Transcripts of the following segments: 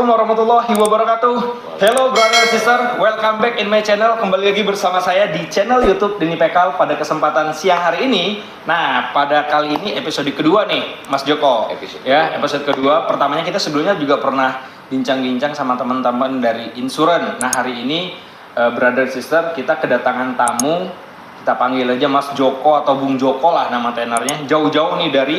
Assalamualaikum warahmatullahi wabarakatuh. Hello brother sister, welcome back in my channel. Kembali lagi bersama saya di channel YouTube Denny Pekal pada kesempatan siang hari ini. Nah, pada kali ini episode kedua nih, Mas Joko. Episode kedua. Pertamanya kita sebelumnya juga pernah bincang-bincang sama teman-teman dari insuran. Nah, hari ini brother sister kita kedatangan tamu. Kita panggil aja Mas Joko atau Bung Joko lah nama tenornya. Jauh-jauh nih dari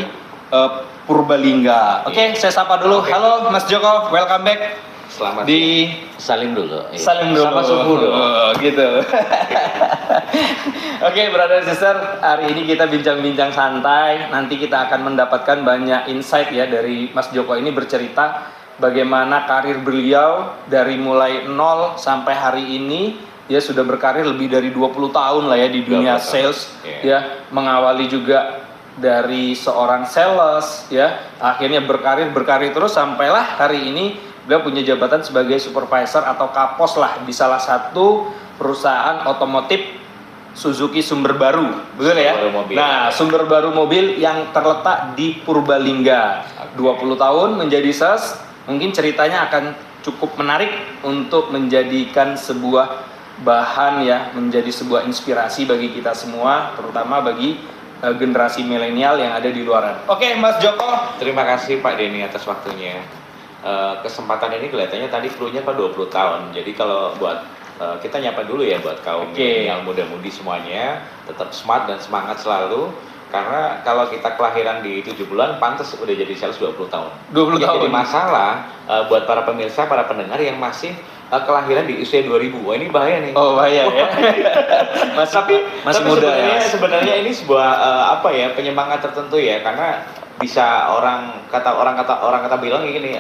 Purbalingga. Oke, saya sapa dulu. Halo Mas Joko, welcome back. Selamat di salim dulu. Salim dulu. Sama subuh dulu. Gitu. Oke, brother sister, hari ini kita bincang-bincang santai. Nanti kita akan mendapatkan banyak insight ya dari Mas Joko ini bercerita bagaimana karir beliau dari mulai nol sampai hari ini. Dia sudah berkarir lebih dari 20 tahun lah ya di dunia sales. Ya, mengawali juga dari seorang sales ya, akhirnya berkarir terus sampailah hari ini beliau punya jabatan sebagai supervisor atau kapos lah di salah satu perusahaan otomotif Suzuki Sumber Baru, betul ya? Nah, Sumber Baru mobil yang terletak di Purbalingga. 20 tahun menjadi sales, mungkin ceritanya akan cukup menarik untuk menjadikan sebuah bahan ya, menjadi sebuah inspirasi bagi kita semua, terutama bagi generasi milenial yang ada di luaran. Oke, Mas Joko. Terima kasih Pak Denny atas waktunya. Kesempatan ini kelihatannya tadi krunya Pak 20 tahun. Jadi kalau buat kita nyapa dulu ya buat kaum milenial muda-mudi semuanya, tetap smart dan semangat selalu. Karena kalau kita kelahiran di 7 bulan, pantas udah jadi sales 20 tahun. 20 tahun. Jadi masalah buat para pemirsa, para pendengar yang masih kelahiran di usia 2000. Wah, ini bahaya nih. Oh, bahaya ya. Tapi muda sebenarnya ini sebuah penyemangat tertentu ya, karena bisa orang kata bilang gini,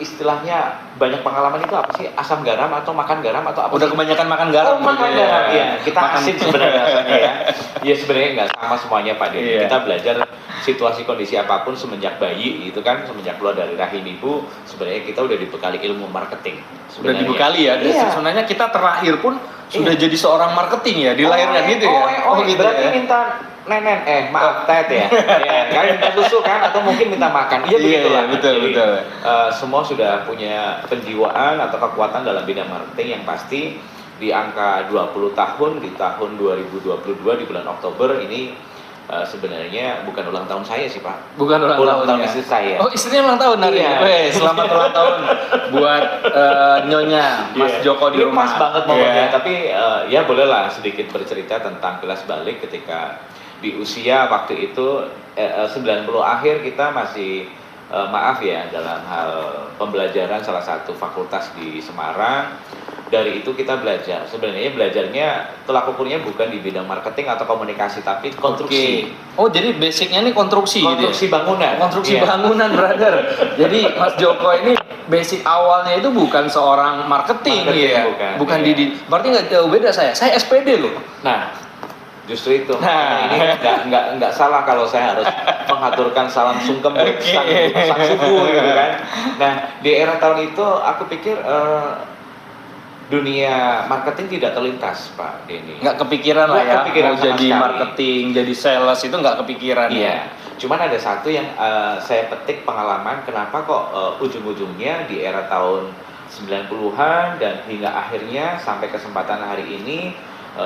istilahnya banyak pengalaman itu apa sih, asam garam atau makan garam atau apa? Udah kebanyakan makan garam. Makan garam ya. Kita asin sebenarnya rasanya ya. Ya sebenarnya nggak sama semuanya Pak Denny. Kita belajar situasi kondisi apapun semenjak bayi itu kan, semenjak keluar dari rahim ibu, sebenarnya kita udah dibekali ilmu marketing. Sudah dibekali ya. Sebenarnya kita terlahir pun sudah jadi seorang marketing ya, dilahirkan gitu ya. Gitu berarti ya? Minta nenen, maaf tet ya. Kan minta susu kan, atau mungkin minta makan. Iya begitulah. Betul. Semua sudah punya penjiwaan atau kekuatan dalam bidang marketing yang pasti di angka 20 tahun di tahun 2022 di bulan Oktober ini sebenarnya bukan ulang tahun saya sih Pak. Bukan ulang tahun istri saya. Oh, istrinya ulang tahun hari ini. Selamat ulang tahun buat Nyonya Mas Joko di rumah. Pas banget momennya. Tapi ya bolehlah sedikit bercerita tentang kilas balik ketika di usia waktu itu 90 akhir kita masih maaf ya dalam hal pembelajaran salah satu fakultas di Semarang. Dari itu kita belajar. Sebenarnya belajarnya tolak ukurnya bukan di bidang marketing atau komunikasi, tapi konstruksi. Oh, jadi basicnya ini konstruksi gitu ya? Bangunan. Konstruksi bangunan, brother. Jadi Mas Joko ini basic awalnya itu bukan seorang marketing ya. Bukan di berarti nggak jauh beda saya. Saya SPD loh. Nah, justru itu. Ini nggak salah kalau saya harus mengaturkan salam sungkem buat sang suku gitu kan. Nah, di era tahun itu aku pikir dunia marketing tidak terlintas Pak Denny. Nggak kepikiran lah ya, mau jadi marketing, jadi sales itu nggak kepikiran. Iya, cuman ada satu yang saya petik pengalaman, kenapa kok ujung-ujungnya di era tahun 90-an dan hingga akhirnya sampai kesempatan hari ini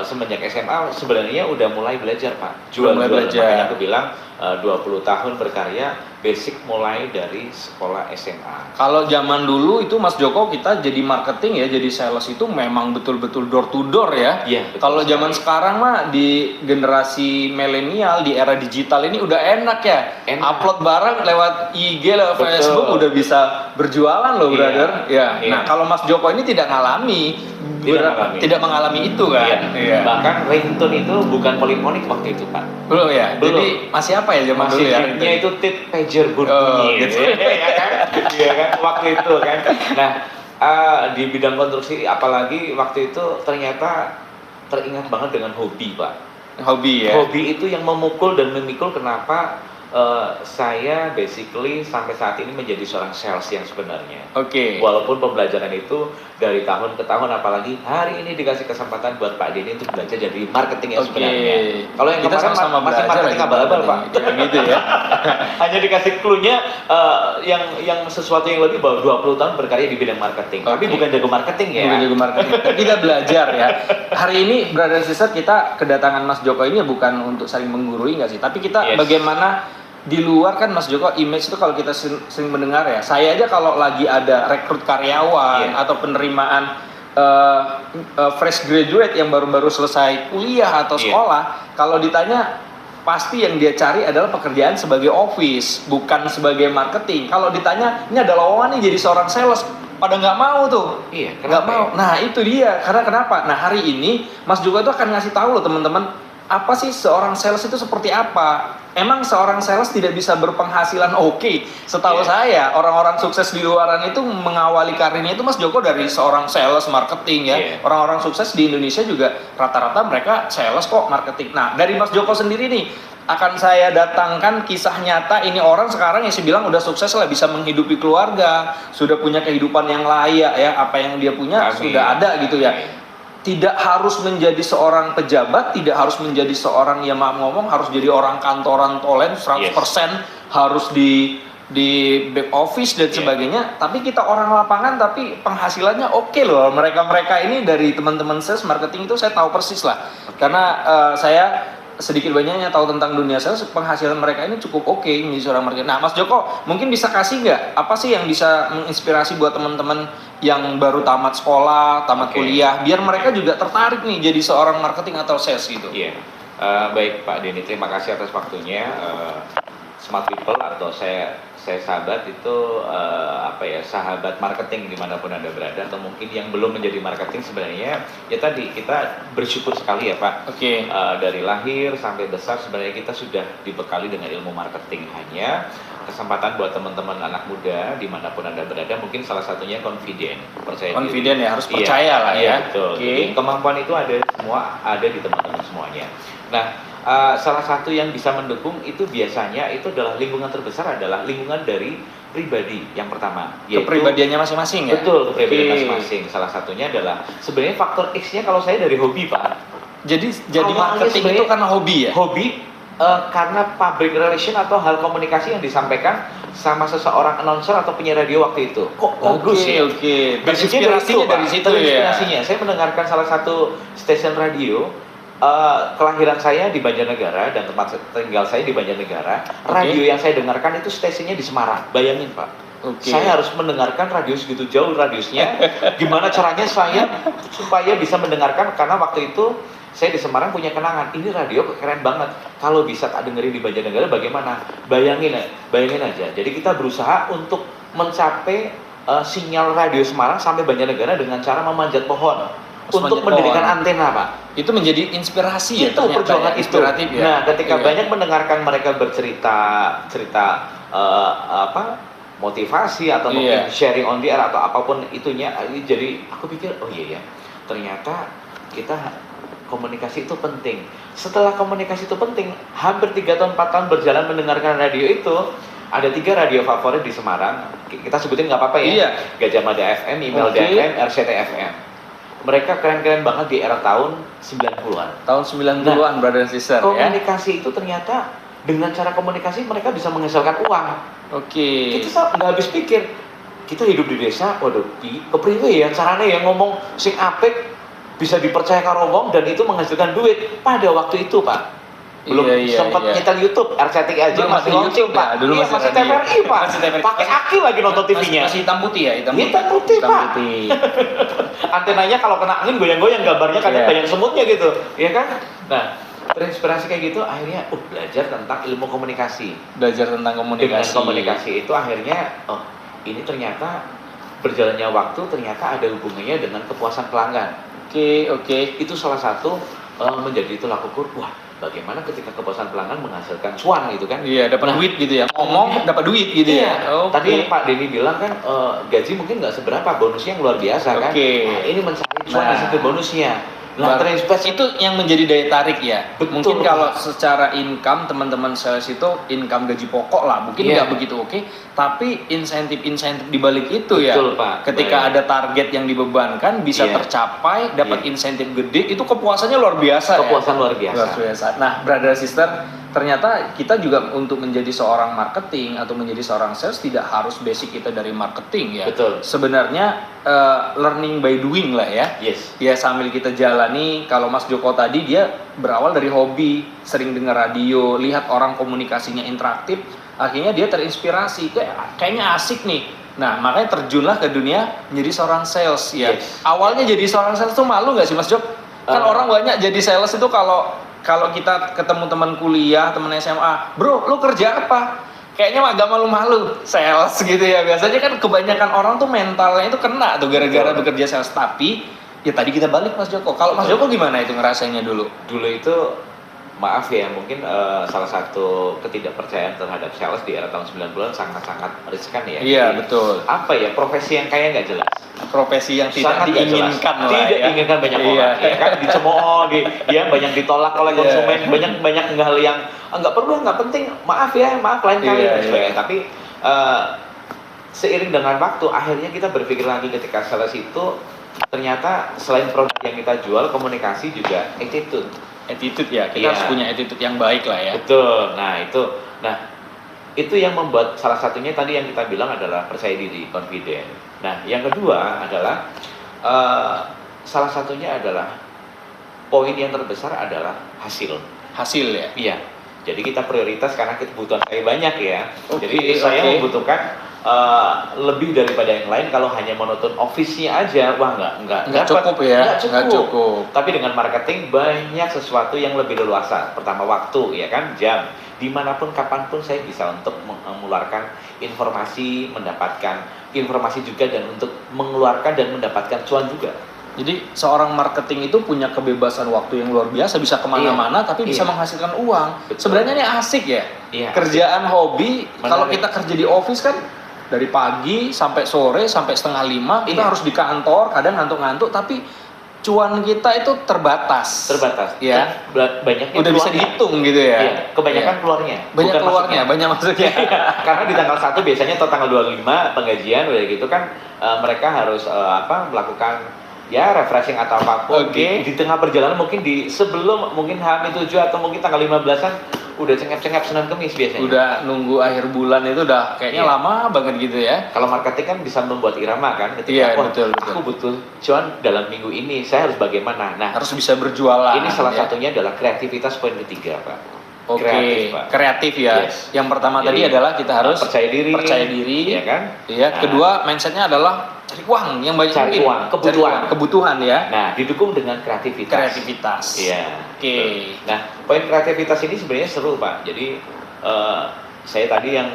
semenjak SMA sebenarnya udah mulai belajar Pak. Jual-jual, makanya aku bilang 20 tahun berkarya, basic mulai dari sekolah SMA. Kalau zaman dulu itu Mas Joko kita jadi marketing ya, jadi sales itu memang betul-betul door to door ya. Iya. Kalau zaman sekarang mah di generasi milenial di era digital ini udah enak ya. Upload barang lewat IG, lewat Facebook udah bisa berjualan loh, brother. Ya. Nah, kalau Mas Joko ini tidak mengalami itu kan. Iya. Bahkan ringtone itu bukan polifonik waktu itu Pak. Belum ya. Jadi masih apa ya zaman dulu ya? Masih itu tip pager bunyi gitu. Ya kan? Iya kan waktu itu kan. Nah, di bidang konstruksi apalagi waktu itu ternyata teringat banget dengan hobi Pak. Hobi ya. Hobi itu yang memukul dan memikul, kenapa Saya basically sampai saat ini menjadi seorang sales yang sebenarnya. Oke. Walaupun pembelajaran itu dari tahun ke tahun, apalagi hari ini dikasih kesempatan buat Pak Denny untuk belajar jadi marketing yang sebenarnya. Kalau yang Kita kemarin sama-sama masih belajar marketing lagi, abal-abal Pak. kayak gitu ya. Hanya dikasih clue-nya yang sesuatu yang lebih bahwa 20 tahun berkarya di bidang marketing. Tapi bukan jago marketing ya. Bukan jago marketing. Kita belajar ya. Hari ini brother sister kita kedatangan Mas Joko ini bukan untuk saling menggurui nggak sih, tapi kita bagaimana di luar kan Mas Joko image itu kalau kita sering mendengar ya. Saya aja kalau lagi ada rekrut karyawan atau penerimaan fresh graduate yang baru-baru selesai kuliah atau sekolah, kalau ditanya pasti yang dia cari adalah pekerjaan sebagai office, bukan sebagai marketing. Kalau ditanya ini ada lowongan nih jadi seorang sales, pada nggak mau tuh, nggak mau. Nah itu dia, karena kenapa? Nah hari ini Mas Joko itu akan ngasih tahu loh teman-teman, apa sih seorang sales itu seperti apa? Emang seorang sales tidak bisa berpenghasilan oke? Setahu saya orang-orang sukses di luaran itu mengawali karirnya itu Mas Joko dari seorang sales marketing ya. Orang-orang sukses di Indonesia juga rata-rata mereka sales kok, marketing. Nah dari Mas Joko sendiri nih akan saya datangkan kisah nyata ini orang sekarang yang saya bilang udah sukses lah, bisa menghidupi keluarga, sudah punya kehidupan yang layak ya, apa yang dia punya sudah ada gitu ya. Tidak harus menjadi seorang pejabat, tidak harus menjadi seorang yang maaf ngomong harus jadi orang kantoran tolen 100% harus di back office dan sebagainya. Tapi kita orang lapangan tapi penghasilannya oke loh. Mereka ini dari teman-teman sales marketing itu saya tahu persis lah. Karena saya sedikit banyaknya tahu tentang dunia sales, penghasilan mereka ini cukup oke menjadi seorang marketing. Nah Mas Joko mungkin bisa kasih nggak apa sih yang bisa menginspirasi buat teman-teman yang baru tamat sekolah, tamat kuliah, biar mereka juga tertarik nih jadi seorang marketing atau sales gitu. Baik Pak Denny, terima kasih atas waktunya. Smart People atau saya sahabat itu sahabat marketing dimanapun Anda berada, atau mungkin yang belum menjadi marketing sebenarnya ya tadi kita bersyukur sekali ya Pak. Dari lahir sampai besar sebenarnya kita sudah dibekali dengan ilmu marketing. Hanya kesempatan buat teman-teman anak muda dimanapun Anda berada, mungkin salah satunya confident, percaya diri. Ya harus percaya lah ya. Betul. Jadi kemampuan itu ada di teman-teman semuanya. Nah, salah satu yang bisa mendukung itu biasanya itu adalah lingkungan terbesar adalah lingkungan dari pribadi yang pertama, yaitu kepribadiannya masing-masing ya. Betul, kepribadian masing-masing. Salah satunya adalah sebenarnya faktor X-nya kalau saya dari hobi Pak. Jadi marketing itu karena hobi ya. Hobi karena public relation atau hal komunikasi yang disampaikan sama seseorang announcer atau penyiar radio waktu itu. Kok bagus ya? Inspirasinya dari situ ya. Saya mendengarkan salah satu stasiun radio. Kelahiran saya di Banjarnegara dan tempat tinggal saya di Banjarnegara. Radio yang saya dengarkan itu stasiunnya di Semarang. Bayangin Pak. Saya harus mendengarkan radio segitu jauh radiusnya. Gimana caranya saya supaya bisa mendengarkan, karena waktu itu saya di Semarang punya kenangan. Ini radio keren banget. Kalau bisa tak dengerin di Banjarnegara bagaimana? Bayangin aja. Jadi kita berusaha untuk mencapai sinyal radio Semarang sampai Banjarnegara dengan cara memanjat pohon. Untuk mendirikan antena Pak. Itu menjadi inspirasi ya, itu perjuangan inspiratif ya. Nah, ketika banyak mendengarkan mereka bercerita motivasi atau mungkin sharing on the air atau apapun itunya, jadi aku pikir oh iya ya, ternyata kita komunikasi itu penting. Setelah komunikasi itu penting, hampir 3 tahun 4 tahun berjalan mendengarkan radio itu, ada 3 radio favorit di Semarang. Kita sebutin nggak apa-apa ya. Gajah Mada FM, Email FM, RCT FM. Mereka keren-keren banget di era tahun 90-an. Tahun 90-an, brother and sister. Komunikasi itu ternyata dengan cara komunikasi mereka bisa menghasilkan uang. Kita nggak habis pikir. Kita hidup di desa, waduh, kepriwe ya caranya yang ngomong sing apik bisa dipercaya karo wong dan itu menghasilkan duit pada waktu itu Pak. Belum sempat nyetel YouTube, RCTI aja masih launching Pak. Dulu masih TVRI Pak. Pakai aki lagi nonton TV-nya. Masih hitam putih ya, hitam putih Pak. Antenanya kalau kena angin goyang-goyang, gambarnya kadang banyak semutnya gitu, ya kan? Nah, terinspirasi kayak gitu akhirnya belajar tentang ilmu komunikasi. Dengan komunikasi itu akhirnya ini ternyata berjalannya waktu ternyata ada hubungannya dengan kepuasan pelanggan. Itu salah satu menjadi tolak ukur. Wah, bagaimana ketika kepuasan pelanggan menghasilkan cuan gitu kan? Dapat duit gitu ya. Ngomong dapat duit gitu ya. Tadi yang Pak Denny bilang kan gaji mungkin nggak seberapa, bonusnya yang luar biasa kan. Nah, ini mencari cuan di situ bonusnya. Nah, terinspirasi itu yang menjadi daya tarik ya. Betul. Mungkin kalau secara income teman-teman sales itu income gaji pokok lah, mungkin Iya. nggak begitu oke, tapi insentif di balik itu ya. Betul, Pak. Ketika Baik. ada target yang dibebankan bisa Iya. tercapai, dapat Iya. insentif gede, itu kepuasannya luar biasa. Kepuasan ya. luar biasa. Luar biasa. Nah, brother sister, ternyata kita juga untuk menjadi seorang marketing atau menjadi seorang sales tidak harus basic kita dari marketing ya. Betul. Sebenarnya learning by doing lah ya. Yes. Ya sambil kita jalani, kalau Mas Joko tadi dia berawal dari hobi, sering dengar radio, lihat orang komunikasinya interaktif, akhirnya dia terinspirasi, kayaknya asik nih. Nah makanya terjunlah ke dunia menjadi seorang sales ya. Yes. Awalnya jadi seorang sales tuh malu nggak sih Mas Jok? Kan orang banyak jadi sales itu kalau kita ketemu teman kuliah, teman SMA, bro lu kerja apa? Kayaknya agak malu-malu sales gitu ya. Biasanya kan kebanyakan orang tuh mentalnya itu kena tuh gara-gara bekerja sales. Tapi ya tadi kita balik Mas Joko. Kalau Mas Joko gimana itu ngerasainnya dulu? Dulu itu maaf ya, mungkin salah satu ketidakpercayaan terhadap sales di era tahun 90-an sangat-sangat riskan ya. Iya, Jadi, betul. Apa ya, profesi yang kayak nggak jelas. Profesi yang tidak Sangat nggak diinginkan jelas. lah Tidak ya. diinginkan banyak Iya. orang, ya kan dicemooh, dia banyak ditolak oleh Iya. konsumen, banyak hal yang nggak perlu, nggak penting, maaf lain kali Iya, dan sebagainya. iya. Tapi seiring dengan waktu, akhirnya kita berpikir lagi ketika sales itu ternyata selain produk yang kita jual, komunikasi juga attitude. Attitude ya, kita Iya. harus punya attitude yang baik lah ya. Betul. Nah itu yang membuat salah satunya tadi yang kita bilang adalah percaya diri, confident. Nah, yang kedua adalah salah satunya adalah poin yang terbesar adalah hasil. Hasil ya. Iya. Jadi kita prioritas karena kebutuhan saya banyak ya. Oke, Jadi saya oke. membutuhkan lebih daripada yang lain. Kalau hanya monoton office-nya aja, wah nggak Nggak dapat. cukup ya. Nggak Nggak cukup. Tapi dengan marketing banyak sesuatu yang lebih leluasa. Pertama waktu, ya kan, jam. Dimanapun, kapanpun saya bisa untuk mengeluarkan informasi, mendapatkan informasi juga, dan untuk mengeluarkan dan mendapatkan cuan juga. Jadi seorang marketing itu punya kebebasan waktu yang luar biasa, bisa kemana-mana, tapi bisa Iya. menghasilkan uang. Betul. Sebenarnya ini asik ya. Iya, Kerjaan hobi, kalau Menarik. kita kerja di office kan dari pagi sampai sore sampai 4:30 kita Iya. harus di kantor, kadang ngantuk-ngantuk, tapi cuan kita itu terbatas. Ya. Banyaknya Udah bisa keluarnya. dihitung gitu ya. Iya, kebanyakan Iya. keluarnya. Banyak bukan keluarnya, masuknya. banyak masuknya. Karena di tanggal 1 biasanya atau tanggal 25 penggajian udah gitu kan, mereka harus melakukan ya refreshing atau apapun. Oke. Di tengah perjalanan mungkin sebelum mungkin H-7 atau mungkin tanggal 15-an udah cengep-cengep Senin Kemis biasanya. Udah nunggu akhir bulan itu udah kayaknya Iya. lama banget gitu ya. Kalau marketing kan bisa membuat irama kan, ketika Iya, wah, betul. aku butuh cuan dalam minggu ini, saya harus bagaimana. Nah, Harus bisa berjualan. ini salah ya. satunya adalah kreativitas poin ketiga, Pak. Oke, Pak. kreatif ya. Yes. Yang pertama tadi Jadi, adalah kita harus percaya diri, iya kan? Iya. Nah. Kedua mindsetnya adalah cari uang yang banyak Cari mungkin. uang, kebutuhan. Cari uang, kebutuhan ya. Nah, didukung dengan kreativitas. Kreativitas. Iya. Oke. betul. Nah, poin kreativitas ini sebenarnya seru, Pak. Jadi saya tadi yang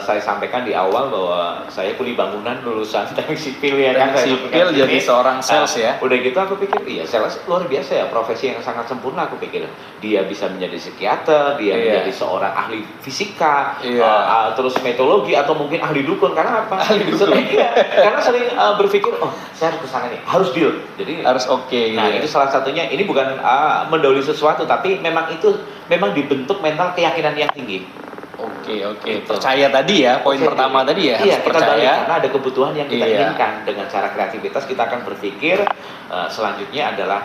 saya sampaikan di awal bahwa saya kuli bangunan lulusan teknik sipil ya kan. Teknik Saya sipil sini. jadi seorang sales ya. Udah gitu aku pikir iya sales luar biasa ya, profesi yang sangat sempurna aku pikir. Dia bisa menjadi psikiater, dia Iya. menjadi seorang ahli fisika, Iya. terus metodologi atau mungkin ahli dukun. Karena apa? Ahli dukun. Karena sering berpikir oh saya harus kesana nih, harus deal. Jadi Harus oke gitu nah ya. itu salah satunya. Ini bukan mendahului sesuatu, tapi memang dibentuk mental keyakinan yang tinggi. Oke. Gitu. Percaya tadi ya, poin Oke, pertama jadi, tadi ya, iya, harus kita balik percaya. karena ada kebutuhan yang kita Iya. inginkan. Dengan cara kreativitas kita akan berpikir selanjutnya adalah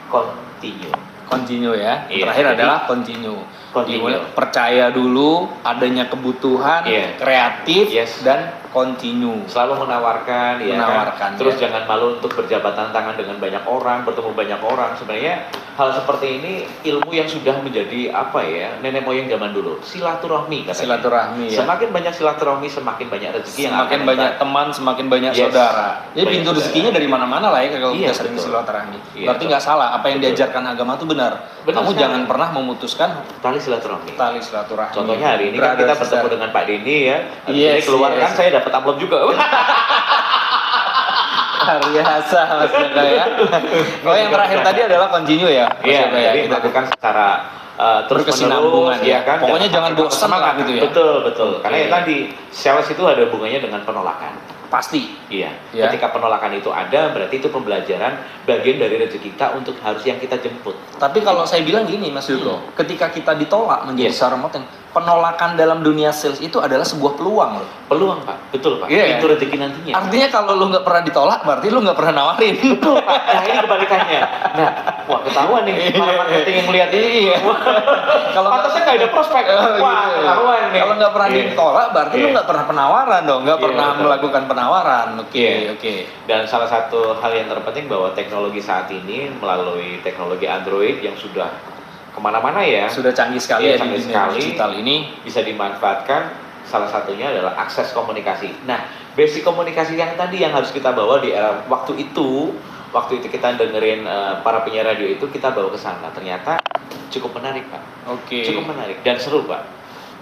continue. Continue ya. Iya, Terakhir jadi adalah continue. continue. Dimulai percaya dulu adanya kebutuhan, Iya. kreatif Yes. dan continue. Selalu menawarkan, ya Menawarkan, kan? Terus ya. jangan malu untuk berjabatan tangan dengan banyak orang, bertemu banyak orang. Sebenarnya hal seperti ini ilmu yang sudah menjadi apa ya, nenek moyang zaman dulu. Silaturahmi katanya. Silaturahmi ya. Semakin banyak silaturahmi, semakin banyak rezeki yang Semakin akan banyak datang. teman, semakin banyak Yes. saudara. Jadi Banyak pintu saudara. rezekinya dari mana-mana lah ya kalau Iya, kita sering betul. silaturahmi. Iya, Berarti betul. nggak salah apa yang Betul. diajarkan agama itu benar. Benar Kamu sekali. jangan pernah memutuskan Tali silaturahmi. tali silaturahmi. Contohnya hari ini kan Brother, kita sister. bertemu dengan Pak Denny ya. Habis Yes, ini keluar yes. kan saya dapat amplop juga. Luar biasa Mas Joko ya. Oh yang terakhir tadi adalah continue ya. Mas Iya, Joko ya. jadi Kita melakukan secara terus berkesinambungan menerus, ya. kan. Pokoknya jangan bosan lah semangat gitu ya. Betul, betul. Oke. Karena ya tadi sales itu ada hubungannya dengan penolakan. pasti Iya. Ya. Ketika penolakan itu ada, berarti itu pembelajaran bagian dari rezeki kita untuk harus yang kita jemput. Tapi kalau saya bilang gini Mas Joko, ketika kita ditolak menjadi seorang marketing, penolakan dalam dunia sales itu adalah sebuah peluang loh. Peluang Pak, betul Pak. Iya. Itu rezeki nantinya. Artinya kalau lu nggak pernah ditolak, berarti lu nggak pernah nawarin. Betul Pak. Nah ini kebalikannya. Nah, wah ketahuan nih para marketing yang melihat ini. Iya. Kalau pantasnya nggak ada prospek. Wah, gitu. ketahuan nih. Kalau nggak pernah Iya. ditolak, berarti lu Iya. nggak pernah penawaran dong, nggak Iya, pernah betul. melakukan penawaran. Oke, Iya. oke. Dan salah satu hal yang terpenting bahwa teknologi saat ini melalui teknologi Android yang sudah kemana-mana ya, Sudah canggih sekali Iya, ya di canggih dunia sekali. digital ini. bisa dimanfaatkan. Salah satunya adalah akses komunikasi. Nah, basic komunikasi yang tadi yang harus kita bawa di era waktu itu kita dengerin para penyiar radio itu, kita bawa ke sana. Ternyata cukup menarik Pak. Oke. Cukup menarik dan seru Pak.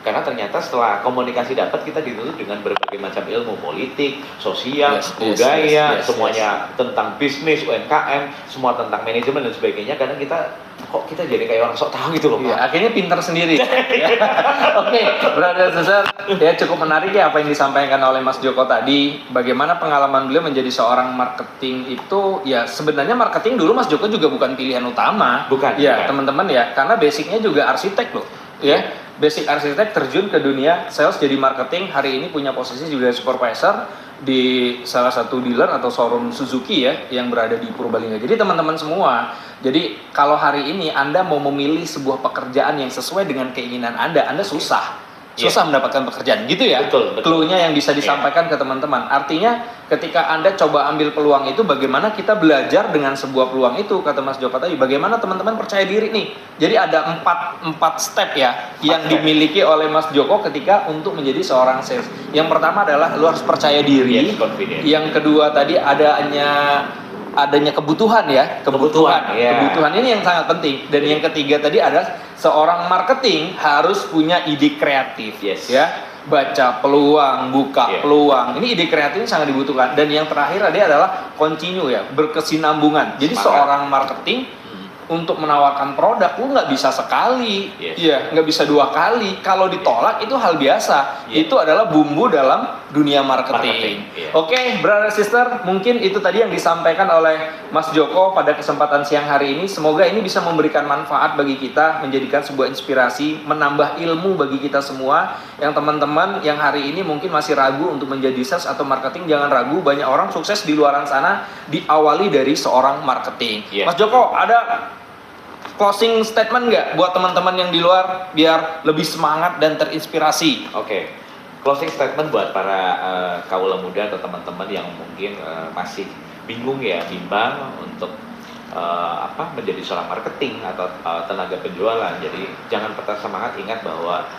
Karena ternyata setelah komunikasi dapat, kita dituntut dengan berbagai macam ilmu politik, sosial, Yes, budaya, yes, semuanya tentang bisnis, UMKM, semua tentang manajemen dan sebagainya. Kadang kita jadi kayak orang sok tahu gitu loh Pak. Iya, akhirnya pinter sendiri. Ya. Oke, brother sister, ya cukup menarik ya apa yang disampaikan oleh Mas Joko tadi. Bagaimana pengalaman beliau menjadi seorang marketing itu, ya sebenarnya marketing dulu Mas Joko juga bukan pilihan utama. Bukan, Ya, bukan. teman-teman ya, karena basicnya juga arsitek loh. Ya, basic arsitek terjun ke dunia sales jadi marketing. Hari ini punya posisi juga supervisor di salah satu dealer atau showroom Suzuki ya yang berada di Purbalingga. Jadi teman-teman semua, jadi kalau hari ini Anda mau memilih sebuah pekerjaan yang sesuai dengan keinginan Anda susah. Susah mendapatkan pekerjaan, gitu ya. Betul, betul. Clue-nya yang bisa disampaikan ke teman-teman. Artinya ketika Anda coba ambil peluang itu, bagaimana kita belajar dengan sebuah peluang itu, kata Mas Joko tadi, bagaimana teman-teman percaya diri nih. Jadi ada empat step ya yang dimiliki oleh Mas Joko ketika untuk menjadi seorang sales. Yang pertama adalah lu harus percaya diri. Yes, confident. Yang kedua tadi adanya kebutuhan ya, Kebutuhan, ya. kebutuhan ini yang sangat penting. Dan yang ketiga tadi ada seorang marketing harus punya ide kreatif, Yes. ya, baca peluang, buka Yeah. peluang. Ini ide kreatif ini sangat dibutuhkan. Dan yang terakhir adalah continue ya, berkesinambungan. Jadi Semangat. seorang marketing untuk menawarkan produk lu nggak bisa sekali, Yes. ya nggak bisa 2 kali. Kalau ditolak itu hal biasa. Yeah. Itu adalah bumbu dalam dunia marketing. Yeah. Oke, brother sister, mungkin itu tadi yang disampaikan oleh Mas Joko pada kesempatan siang hari ini. Semoga ini bisa memberikan manfaat bagi kita, menjadikan sebuah inspirasi, menambah ilmu bagi kita semua. Yang teman-teman yang hari ini mungkin masih ragu untuk menjadi sales atau marketing, jangan ragu. Banyak orang sukses di luaran sana diawali dari seorang marketing. Yeah. Mas Joko, ada closing statement nggak buat teman-teman yang di luar biar lebih semangat dan terinspirasi? Oke. Closing statement buat para kaula muda atau teman-teman yang mungkin masih bingung ya, bimbang untuk menjadi seorang marketing atau tenaga penjualan. Jadi jangan patah semangat, ingat bahwa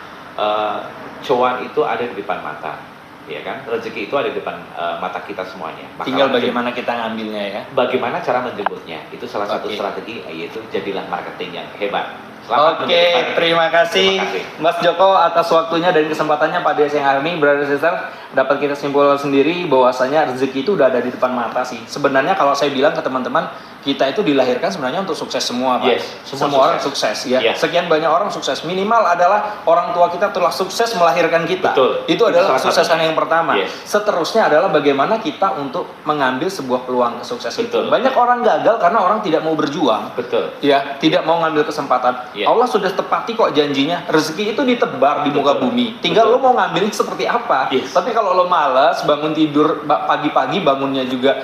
cuan itu ada di depan mata, ya kan? Rezeki itu ada di depan mata kita semuanya. Tinggal bagaimana kita ngambilnya ya. Bagaimana cara menjemputnya, itu salah satu Oke. strategi, yaitu jadilah marketing yang hebat. Selamat Oke, menjadi marketing. terima kasih Terima kasih. Mas Joko atas waktunya dan kesempatannya pada siang hari ini. Brother sister, dapat kita simpulkan sendiri bahwasanya rezeki itu udah ada di depan mata sih. Sebenarnya kalau saya bilang ke teman-teman, kita itu dilahirkan sebenarnya untuk sukses semua, Pak. Yes, semua orang sukses ya. Yes. Sekian banyak orang sukses. Minimal adalah orang tua kita telah sukses melahirkan kita. Betul. Itu adalah salah kesuksesan satunya. yang pertama. Yes. Seterusnya adalah bagaimana kita untuk mengambil sebuah peluang kesuksesan itu. Betul. Banyak orang gagal karena orang tidak mau berjuang. Betul. Ya, tidak mau ngambil kesempatan. Iya. Allah sudah tepati kok janjinya. Rezeki itu ditebar di muka Betul. bumi. Tinggal Betul. lo mau ngambilnya seperti apa. Yes. Tapi kalau lo malas bangun tidur pagi-pagi, bangunnya juga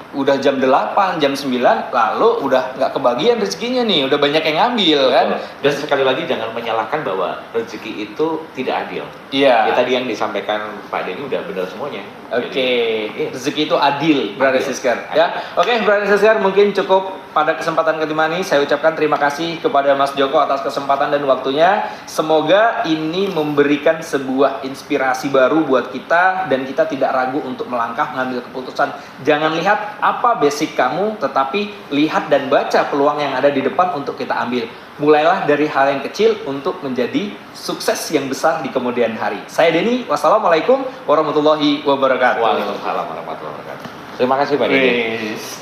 udah jam 8, jam 9, lalu udah nggak kebagian rezekinya nih, udah banyak yang ngambil kan. Dan sekali lagi jangan menyalahkan bahwa rezeki itu tidak adil. Iya. Ya tadi yang disampaikan Pak Denny udah benar semuanya. Oke, Jadi, rezeki itu adil, brother Adil. sister. Ya, oke, brother sister, mungkin cukup pada kesempatan kedua ini. Saya ucapkan terima kasih kepada Mas Joko atas kesempatan dan waktunya. Semoga ini memberikan sebuah inspirasi baru buat kita dan kita tidak ragu untuk melangkah mengambil keputusan. Jangan lihat apa basic kamu, tetapi lihat dan baca peluang yang ada di depan untuk kita ambil. Mulailah dari hal yang kecil untuk menjadi sukses yang besar di kemudian hari. Saya Denny, wassalamualaikum warahmatullahi wabarakatuh. Waalaikumsalam warahmatullahi wabarakatuh. Terima kasih Pak Denny. Wis.